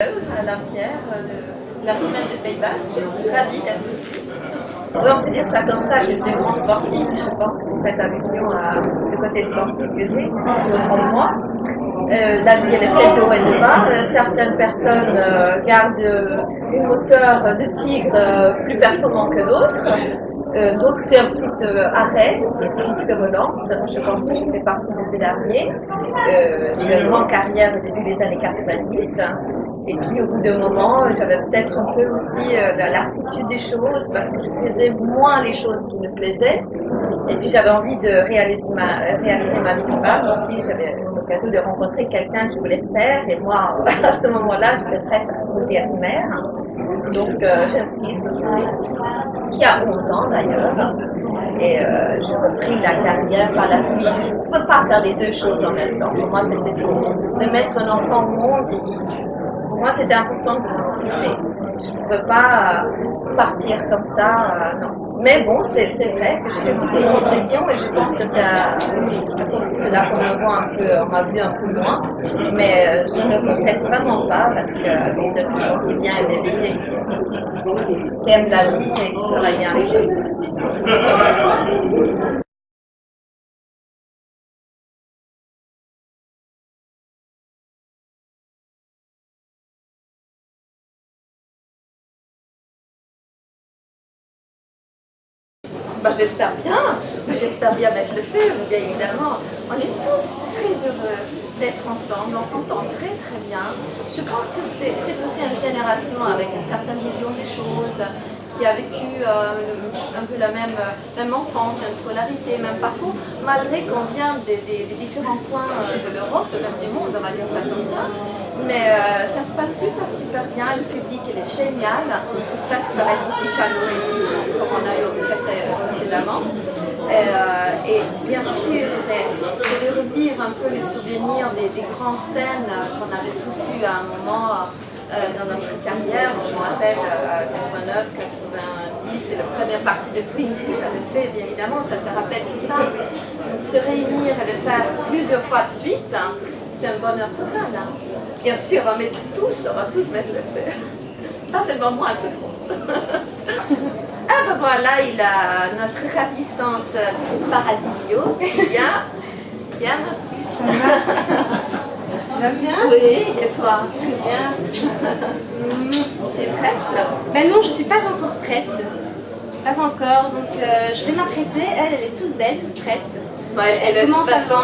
À la Pierre de la semaine de Pays Basque, ravie d'être ici. On peut dire ça comme ça, je suis vraiment sportive. Je pense que vous faites allusion à ce côté sportif que j'ai en moi. La vie elle est faite de haut et de bas. Certaines personnes gardent une hauteur de tigre plus performante que d'autres. D'autres font un petit arrêt et puis se relancent. Je pense que je fais partie de ces derniers. J'ai une grande carrière au début des années 90. Et puis au bout d'un moment, j'avais peut-être un peu aussi la lassitude des choses parce que je faisais moins les choses qui me plaisaient. Et puis j'avais envie de réaliser ma vie de femme aussi. J'avais l'occasion de rencontrer quelqu'un qui voulait le faire. Et moi, à ce moment-là, j'étais prête à épouser être mère. Donc j'ai un fils qui a 11 ans d'ailleurs. Et j'ai repris la carrière par la suite. Je ne peux pas faire les deux choses en même temps. Pour moi, c'était de mettre un enfant au monde. Pour moi, c'était important de m'occuper. Je ne peux pas partir comme ça, non. Mais bon, c'est vrai que j'ai fait beaucoup de concessions et je pense que c'est à cause de cela qu'on me voit un peu, on m'a vu un peu loin. Mais je ne regrette vraiment pas parce que c'est une fille qui vient aimer, qui aime la vie et qui fera bien les choses. J'espère bien mettre le feu, bien évidemment. On est tous très heureux d'être ensemble, on s'entend très très bien. Je pense que c'est aussi une génération avec une certaine vision des choses, qui a vécu un peu la même enfance, même scolarité, même parcours, malgré qu'on vient des différents coins de l'Europe, même du monde, on va dire ça comme ça. Mais ça se passe super bien, le public il est génial. J'espère que ça va être aussi chaleureux ici, comme on a eu précédemment. Et bien sûr, c'est de revivre un peu les souvenirs des grandes scènes qu'on avait tous eues à un moment dans notre carrière. Je me rappelle 89, 90, c'est la première partie de Queen que j'avais fait, bien évidemment, ça se rappelle tout ça. Donc, se réunir et le faire plusieurs fois de suite, c'est un bonheur total. Bien sûr, on va tous mettre le feu. Pas seulement moi, tout le monde. Ah ben voilà, il a notre ravissante Paradisio qui vient ma puce. Ça va? Tu vas bien? Oui, et toi? Très bien. Tu es prête? Ben non, je ne suis pas encore prête. Pas encore, donc je vais m'apprêter. Elle est toute belle, toute prête. Ouais, elle est de toute façon,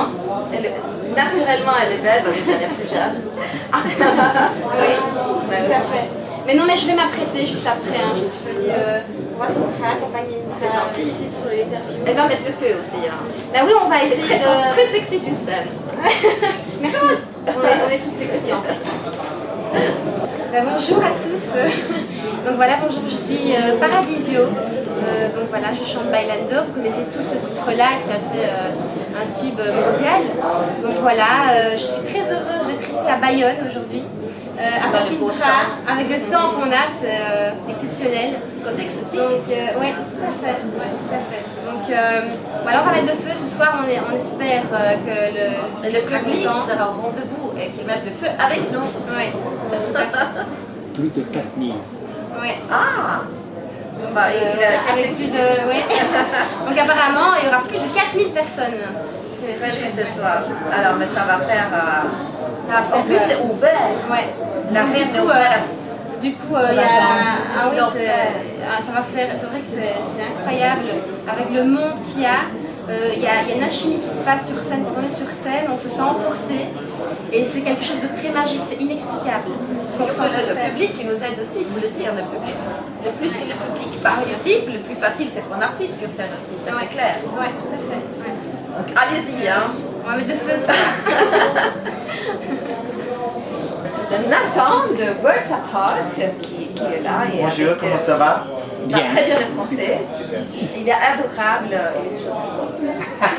naturellement elle est belle, mais elle est plus jeune. Oui, tout à fait. Mais non, mais je vais m'apprêter juste après. Hein. Je suis venue voir ton frère accompagner une fille ici sur l'interview. Elle va mettre le feu aussi. Hein. Ben oui, on va essayer de... très sexy sur scène. Merci. On est toutes sexy en fait. Ben, bonjour à tous. Donc voilà, bonjour, je suis Paradisio. Donc voilà, je chante Bailando. Vous connaissez tous ce titre-là qui a fait un tube mondial. Donc voilà, je suis très heureuse d'être ici à Bayonne aujourd'hui. Avec le temps qu'on a, c'est exceptionnel. Côté exotique. Donc ouais, tout à fait. Donc voilà, on va mettre le feu ce soir. On espère que le public sera au rendez-vous et qu'il mette le feu avec nous. Oui. Plus de 4000. Oui. Ah. Bah, avec plus de... Ouais. Donc apparemment, il y aura plus de 4000 personnes. C'est ce soir. Alors, mais ça va faire... En plus, c'est ouvert. Ouais. La reine est ouverte. Du coup, il y a... Ah oui, ça va faire... C'est vrai que c'est incroyable. Avec le monde qu'il y a, il y a une alchimie qui se passe sur scène. Quand on est sur scène, on se sent emporté. Et c'est quelque chose de très magique, c'est inexplicable. Le public qui nous aide aussi, il faut le dire, le public. Le plus que le public participe, le plus facile c'est pour un artiste sur scène aussi, ça c'est clair. Oui, tout à fait. Ouais. Donc allez-y, hein. On va mettre de feu ça. Nathan de Words Apart qui est là. Et bonjour, comment ça va? Bien. Très bien le français. Il est adorable.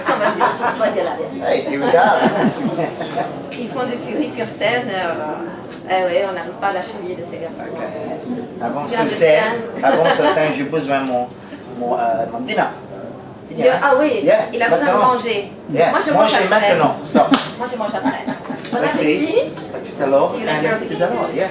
On va dire la vérité. Ils font des furies sur scène. Oui, on n'arrive pas à la cheville de ces garçons. Okay. Avant sur scène, j'ai besoin de mon dîner. Ah oui, il a besoin de manger. Yeah. Moi je mange maintenant. So. Moi je mange après. Bon Merci. appétit. À tout à l'heure. See you later. À tout à l'heure, yeah.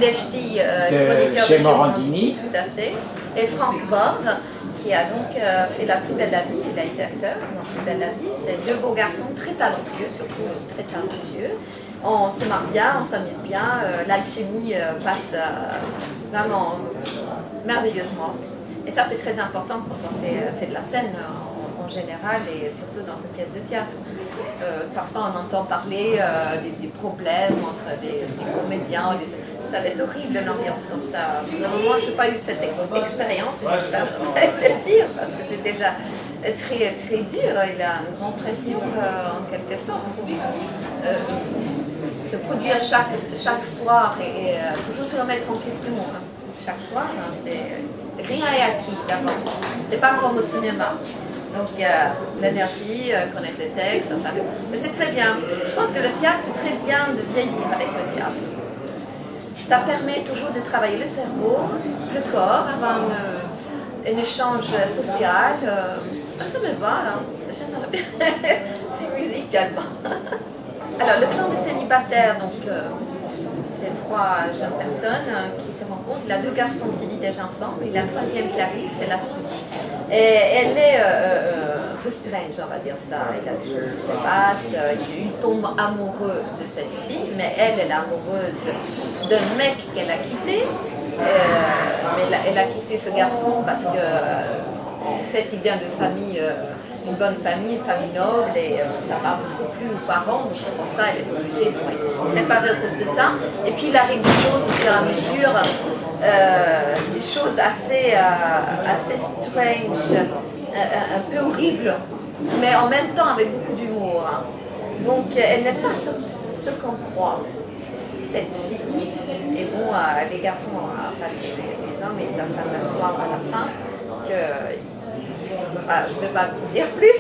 Lechty, De chroniqueur chez de Morandini. tout à fait, et Franck Bord, qui a donc fait La Plus Belle la Vie, il a été acteur dans La Plus Belle la Vie. C'est deux beaux garçons très talentueux, surtout très talentueux. On se marre bien, on s'amuse bien, l'alchimie passe vraiment merveilleusement. Et ça, c'est très important quand on fait de la scène en général et surtout dans une pièce de théâtre. Parfois, on entend parler des problèmes entre des comédiens. Ça va être horrible l'ambiance comme ça. Moi, je n'ai pas eu cette expérience, et j'espère le dire, parce que c'est déjà très, très dur. Il a un grand pression en quelque sorte. Se produire chaque soir et toujours se remettre en question. Chaque soir, rien n'est acquis d'avance. C'est pas comme au cinéma. Donc l'énergie, connaître les textes, enfin, mais c'est très bien. Je pense que le théâtre, c'est très bien de vieillir avec le théâtre. Ça permet toujours de travailler le cerveau, le corps, avoir un échange social. Ça me va, hein. J'aimerais bien. C'est musicalement. Alors, le clan des célibataires, donc, c'est trois jeunes personnes qui se rencontrent. Il a deux garçons qui vivent déjà ensemble. Il a la troisième qui arrive, c'est la fille. Et elle est un peu strange, on va dire ça. Il y a des choses qui se passent. Il tombe amoureux de cette fille, mais elle est amoureuse d'un mec qu'elle a quitté. Mais elle a quitté ce garçon parce que, en fait, il vient de famille. Une bonne famille, une famille noble, et ça ne va beaucoup plus aux parents, donc c'est pour ça qu'elle est obligée de se séparer à cause de ça. Et puis il arrive des choses au fur et à mesure, des choses assez strange, un peu horribles, mais en même temps avec beaucoup d'humour. Donc elle n'est pas ce qu'on croit, cette fille. Et bon, les garçons, enfin les hommes, et ça va se voir à la fin, que je ne vais pas vous dire plus.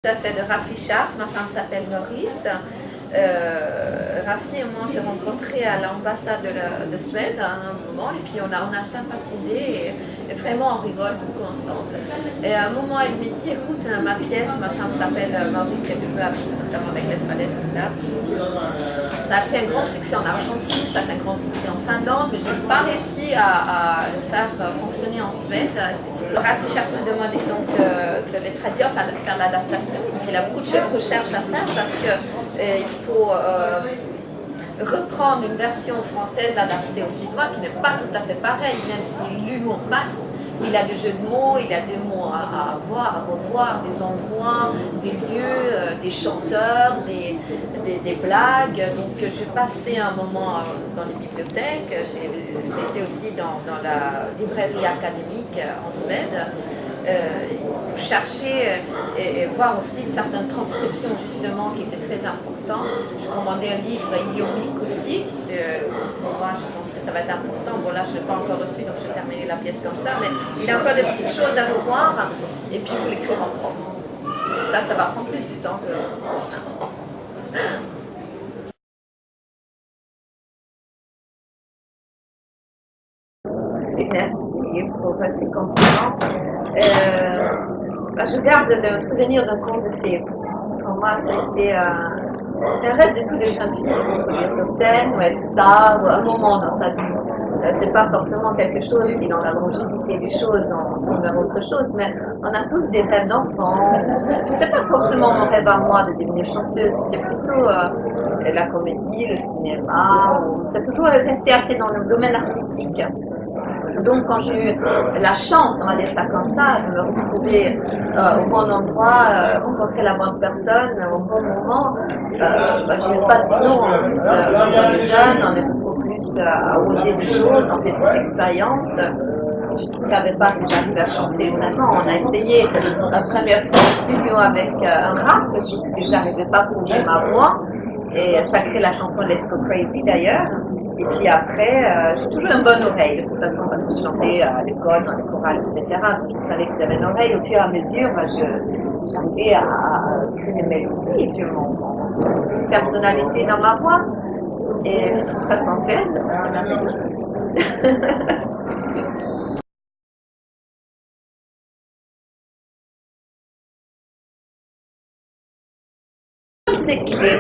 Tout à fait de Rafi Sharp, ma femme s'appelle Maurice. Rafi et moi on s'est rencontrés à l'ambassade de Suède à un moment et puis on a sympathisé et vraiment on rigole beaucoup ensemble. Et à un moment elle me dit écoute ma pièce, ma femme s'appelle Maurice qui a joué notamment avec l'Espagnol, etc. Ça a fait un grand succès en Argentine, ça a fait un grand succès en Finlande, mais je n'ai pas réussi à le faire fonctionner en Suède. Rafi Sharp m'a demandé donc de les traduire, enfin de faire l'adaptation. Il a beaucoup de recherches à faire parce que il faut reprendre une version française adaptée au suédois qui n'est pas tout à fait pareil, même si l'humour passe. Il a des jeux de mots, il a des mots à voir, à revoir, des endroits, des lieux, des chanteurs, des blagues. Donc j'ai passé un moment dans les bibliothèques, j'ai été aussi dans la librairie académique en Suède. Pour chercher et voir aussi certaines transcriptions justement qui étaient très importantes. Je commandais un livre idiomique aussi, pour moi je pense que ça va être important. Bon là je ne l'ai pas encore reçu donc je vais terminer la pièce comme ça, mais il y a encore des petites choses à revoir et puis il faut l'écrire en propre. Ça va prendre plus du temps que autrement. Merci pour ces compliments. Je garde le souvenir d'un conte de fées. Pour moi, c'est un rêve de toutes les jeunes filles de se produire sur scène, ou être star, ou un moment dans sa vie. C'est pas forcément quelque chose qui, dans la longévité des choses, on veut autre chose, mais on a tous des rêves d'enfants. C'est pas forcément mon rêve à moi de devenir chanteuse, c'était plutôt la comédie, le cinéma, c'est toujours resté assez dans le domaine artistique. Donc quand j'ai eu la chance, on va dire ça comme ça, de me retrouver au bon endroit, rencontrer la bonne personne au bon moment, je n'ai pas de non, en plus on est jeune, on est beaucoup plus à oser des choses, on fait cette expérience. Je ne savais pas si j'arrivais à chanter vraiment, on a essayé un premier studio avec un rap, puisque je n'arrivais pas à trouver ma voix, et ça crée la chanson Let's Go Crazy d'ailleurs. Et puis après, j'ai toujours une bonne oreille, de toute façon, parce que je chantais à l'école, dans les chorales, etc. Donc je savais que j'avais une oreille. Au fur et à mesure, j'arrivais à créer des mélodies, j'ai mon personnalité dans ma voix. Et je trouve ça sensuel, c'est merveilleux.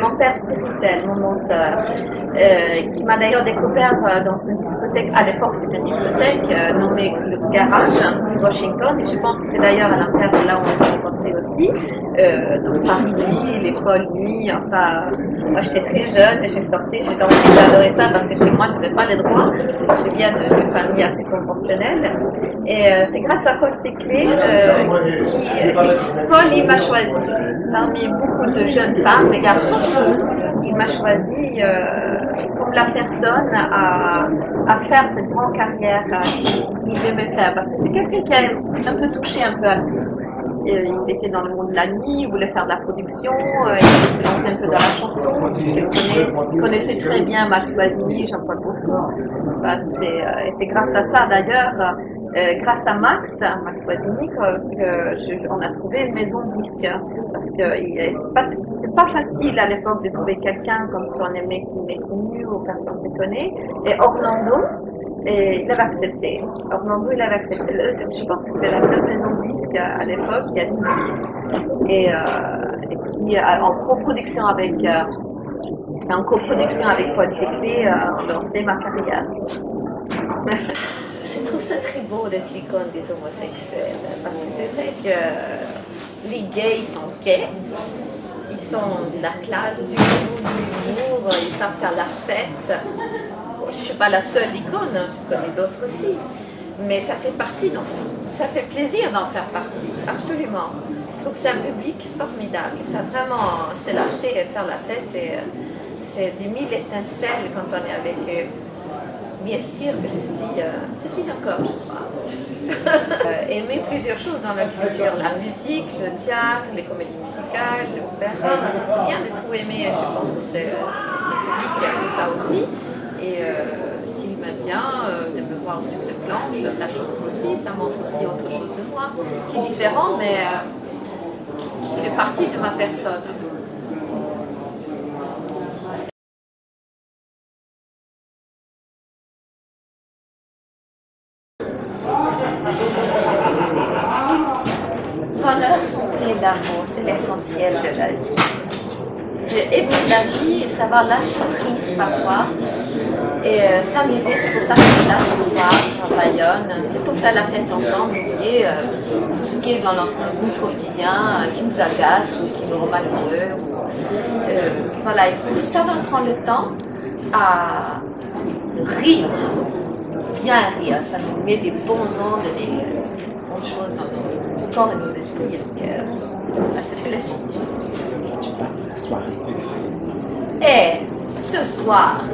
Mon père spirituel, mon mentor, qui m'a d'ailleurs découvert dans une discothèque, à l'époque c'était une discothèque nommée le Garage, Washington, et je pense que c'est d'ailleurs à l'inverse là où on s'est rencontrés aussi, donc Paris Nuit, l'école Nuit, enfin, moi j'étais très jeune, j'ai sorti, j'ai dansé, j'ai adoré ça parce que chez moi je n'avais pas les droits, je viens d'une famille assez conventionnelle, et c'est grâce à Paul Teclé, Paul il m'a choisi, parmi beaucoup de jeunes femmes, des garçons, il m'a choisi comme la personne à faire cette grande carrière qu'il aimait faire. Parce que c'est quelqu'un qui a un peu touché un peu à tout. Il était dans le monde de la nuit, il voulait faire de la production, il s'est lancé un peu dans la chanson, il connaissait très bien Max Guazzini, Jean-Paul Beaufort. Et c'est grâce à ça d'ailleurs, grâce à Max Guazzini, qu'on a trouvé une maison de disque. Parce que c'était pas facile à l'époque de trouver quelqu'un comme ton aimé méconnu ou personne ne connaît. Et Orlando, il avait accepté. Orlando, il avait accepté. Je pense que c'était la seule maison de disque à l'époque qui a dit oui. Et qui, en coproduction avec Paul Teclé, a lancé ma carrière. Je trouve ça très beau d'être l'icône des homosexuels, parce que c'est vrai que les gays ils sont gays, ils sont de la classe, du goût, de l'humour, ils savent faire la fête. Bon, je ne suis pas la seule icône, je connais d'autres aussi, mais ça fait partie, non, ça fait plaisir d'en faire partie, absolument. Je trouve que c'est un public formidable, ça vraiment se lâcher et faire la fête, et c'est des mille étincelles quand on est avec eux. Bien sûr que je suis encore, je crois. Aimer plusieurs choses dans la culture, la musique, le théâtre, les comédies musicales, l'opéra, c'est bien de tout aimer, je pense que c'est le public qui a tout ça aussi. Et s'il m'aime bien de me voir sur les planches, ça change aussi, ça montre aussi autre chose de moi, qui est différent, mais qui fait partie de ma personne. Bonheur, santé, l'amour, c'est l'essentiel de la vie. Aimer la vie, savoir lâcher prise parfois et s'amuser, c'est pour ça qu'on est là ce soir à Bayonne, c'est pour faire la fête ensemble, oublier tout ce qui est dans notre goût quotidien, qui nous agace ou qui nous rend malheureux. Voilà, il faut savoir prendre le temps à rire, bien rire, ça nous met des bons ondes, des bonnes choses dans nos corps et nos esprits et nos cœurs. C'est l'essentiel. Et ce soir,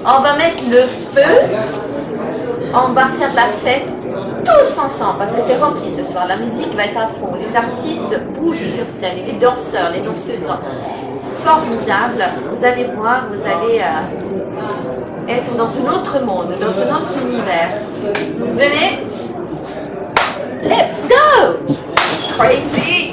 on va mettre le feu, on va faire la fête tous ensemble parce que c'est rempli ce soir. La musique va être à fond, les artistes bougent sur scène, les danseurs, les danseuses sont formidables. Vous allez voir, vous allez être dans un autre monde, dans un autre univers. Venez, let's go! Crazy!